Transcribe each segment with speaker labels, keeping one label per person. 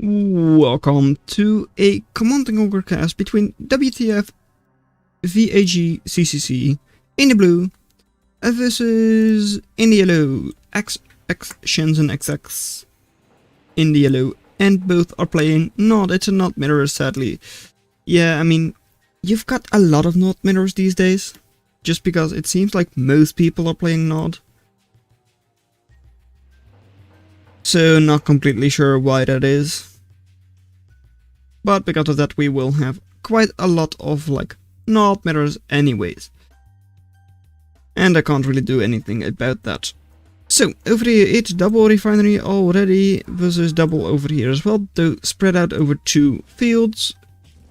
Speaker 1: Welcome to a Command and Conquer cast between WTF, VAG, CCC in the blue versus in the yellow, XX Chensen XX in the yellow, and both are playing Nod. It's a Nod mirror, sadly. Yeah, I mean, you've got a lot of Nod mirrors these days, just because it seems like most people are playing Nod. So, not completely sure why that is. But because of that, we will have quite a lot of, Nod mirrors anyways. And I can't really do anything about that. So, over here it's double refinery already versus double over here as well, though spread out over 2 fields,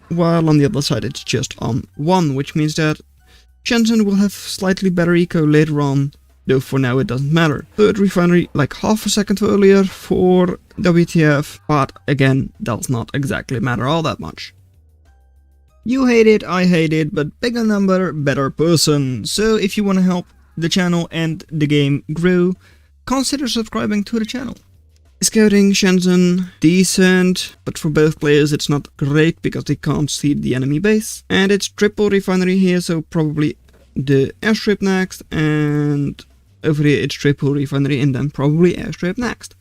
Speaker 1: while on the other side it's just on 1, which means that Chensen will have slightly better eco later on. Though for now it doesn't matter. Third refinery like half a second earlier for WTF, but again, does not exactly matter all that much. You hate it, I hate it, but bigger number, better person. So if you want to help the channel and the game grow, consider subscribing to the channel. Scouting, Chensen, decent, but for both players it's not great because they can't see the enemy base. And it's triple refinery here, so probably the airstrip next, and over here it's triple refinery and then probably airstrip next.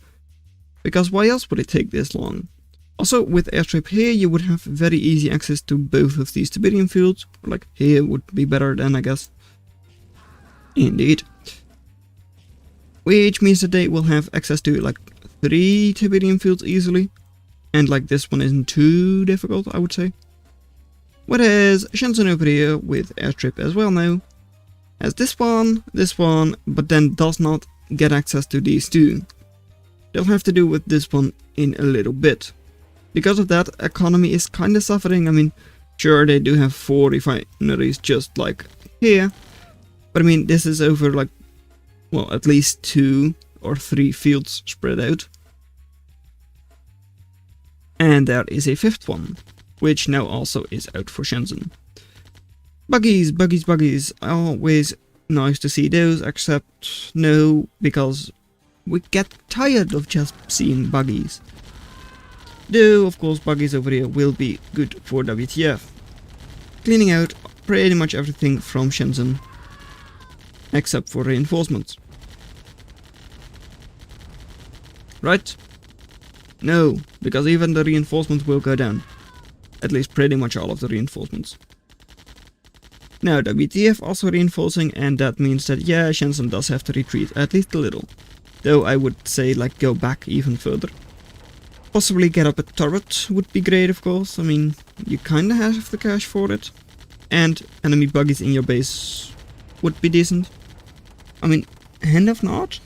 Speaker 1: Because why else would it take this long? Also, with airstrip here you would have very easy access to both of these Tiberium fields. Like here would be better than, I guess. Indeed. Which means that they will have access to like 3 Tiberium fields easily. And like this one isn't too difficult, I would say. Whereas Chensen over here with airstrip as well now has this one, but then does not get access to these 2. They'll have to do with this one in a little bit. Because of that, economy is kinda suffering. I mean, sure they do have 4 refineries just like here, but I mean this is over like, well, at least 2 or 3 fields spread out. And there is a 5th one, which now also is out for Chensen. Buggies, always nice to see those, except no, because we get tired of just seeing buggies. Though, of course, buggies over here will be good for WTF. Cleaning out pretty much everything from Chensen, except for reinforcements. Right? No, because even the reinforcements will go down. At least pretty much all of the reinforcements. Now WTF also reinforcing, and that means that yeah, Chensen does have to retreat at least a little. Though I would say like go back even further. Possibly get up a turret would be great, of course. I mean, you kinda have the cash for it. And enemy buggies in your base would be decent. I mean, hand of Nod?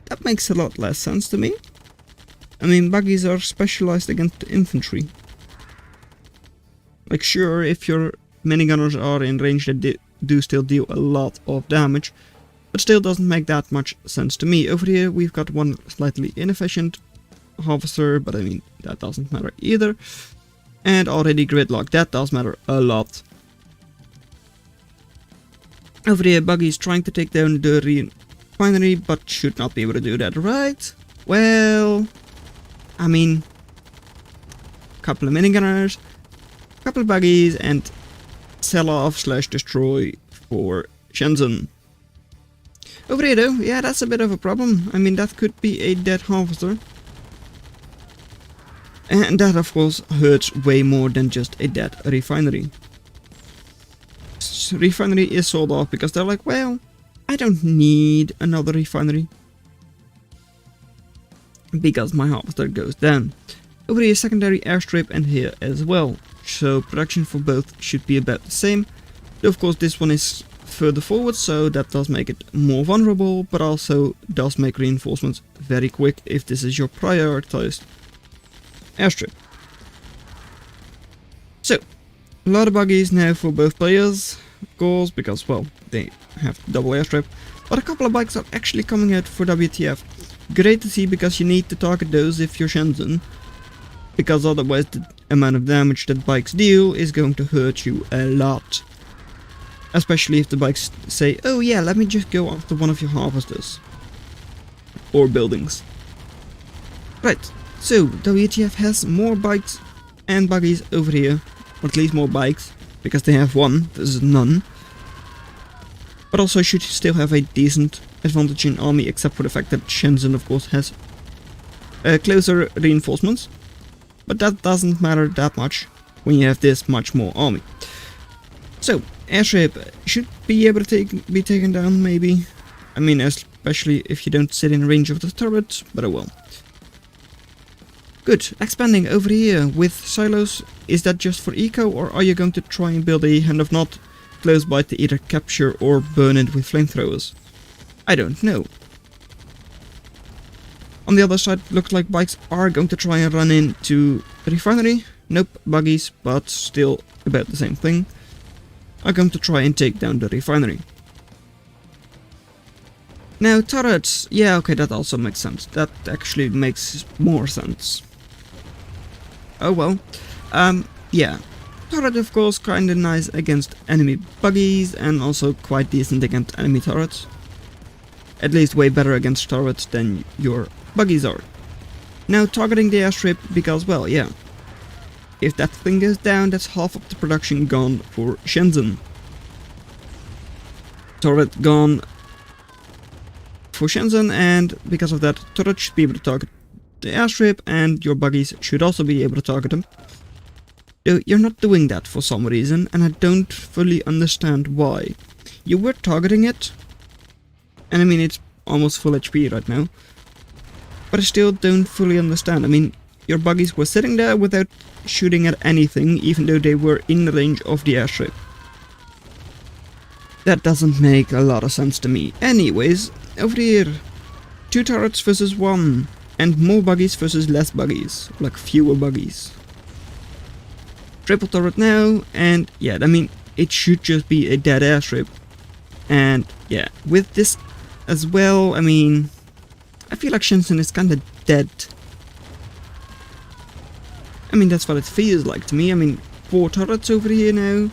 Speaker 1: That makes a lot less sense to me. I mean, buggies are specialized against infantry. Like sure, if your minigunners are in range, they do still deal a lot of damage, but still doesn't make that much sense to me. Over here we've got one slightly inefficient harvester, but I mean that doesn't matter either. And already gridlock, that does matter a lot. Over here buggies trying to take down the refinery, but should not be able to do that, right? Well, I mean, couple of minigunners, couple of buggies, and sell off / destroy for Chensen. Over here though, yeah, that's a bit of a problem. I mean, that could be a dead harvester. And that of course hurts way more than just a dead refinery. Refinery is sold off because they're like, well, I don't need another refinery. Because my harvester goes down. Over here secondary airstrip and here as well. So production for both should be about the same. Though of course this one is further forward, so that does make it more vulnerable, but also does make reinforcements very quick if this is your prioritized airstrip. So, a lot of buggies now for both players, of course, because well, they have double airstrip. But a couple of bikes are actually coming out for WTF. Great to see, because you need to target those if you're Chensen. Because otherwise the amount of damage that bikes deal is going to hurt you a lot. Especially if the bikes say, oh yeah, let me just go after one of your harvesters. Or buildings. Right, So, WTF has more bikes and buggies over here, or at least more bikes, because they have one, there's none. But also should still have a decent advantage in army, except for the fact that Chensen of course has closer reinforcements. But that doesn't matter that much when you have this much more army. So, airship should be able to be taken down maybe. I mean, especially if you don't sit in range of the turrets, but oh well. Good, expanding over here with silos. Is that just for eco, or are you going to try and build a Hand of Nod close by to either capture or burn it with flamethrowers? I don't know. On the other side, looks like bikes are going to try and run into the refinery. Nope, buggies, but still about the same thing, are going to try and take down the refinery. Now turrets, yeah, okay, that also makes sense. That actually makes more sense. Oh well. Yeah. Turret of course kinda nice against enemy buggies and also quite decent against enemy turrets. At least way better against turrets than your buggies are. Now targeting the airstrip because, well, yeah. If that thing goes down, that's half of the production gone for Chensen. Turret gone for Chensen, and because of that, turret should be able to target the airstrip, and your buggies should also be able to target them. Though you're not doing that for some reason, and I don't fully understand why. You were targeting it, and I mean it's almost full HP right now, but I still don't fully understand. I mean, your buggies were sitting there without shooting at anything, even though they were in range of the airstrip. That doesn't make a lot of sense to me. Anyways, over here, 2 turrets versus 1, and more buggies versus less buggies, like fewer buggies. Triple turret now, and yeah, I mean, it should just be a dead airstrip. And yeah, with this as well, I mean, I feel like Chensen is kinda dead. I mean, that's what it feels like to me. I mean, 4 turrets over here now.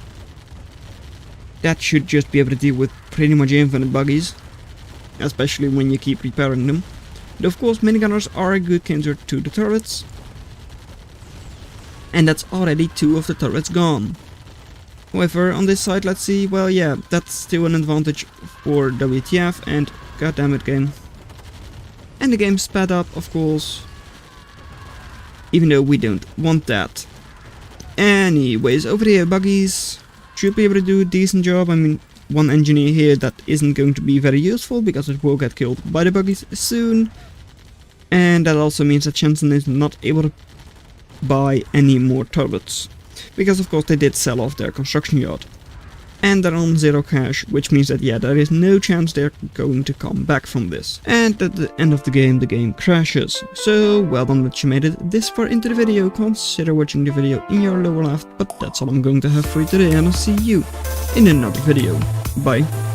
Speaker 1: That should just be able to deal with pretty much infinite buggies, especially when you keep repairing them. But of course, minigunners are a good counter to the turrets. And that's already 2 of the turrets gone. However, on this side, let's see, well yeah, that's still an advantage for WTF, and goddammit game. And the game sped up, of course. Even though we don't want that. Anyways, over here, buggies should be able to do a decent job. I mean, 1 engineer here that isn't going to be very useful because it will get killed by the buggies soon. And that also means that Chensen is not able to buy any more turrets, because of course they did sell off their construction yard. And they're on 0 cash, which means that yeah, there is no chance they're going to come back from this. And at the end of the game crashes. So well done that you made it this far into the video. Consider watching the video in your lower left, but that's all I'm going to have for you today, and I'll see you in another video. Bye.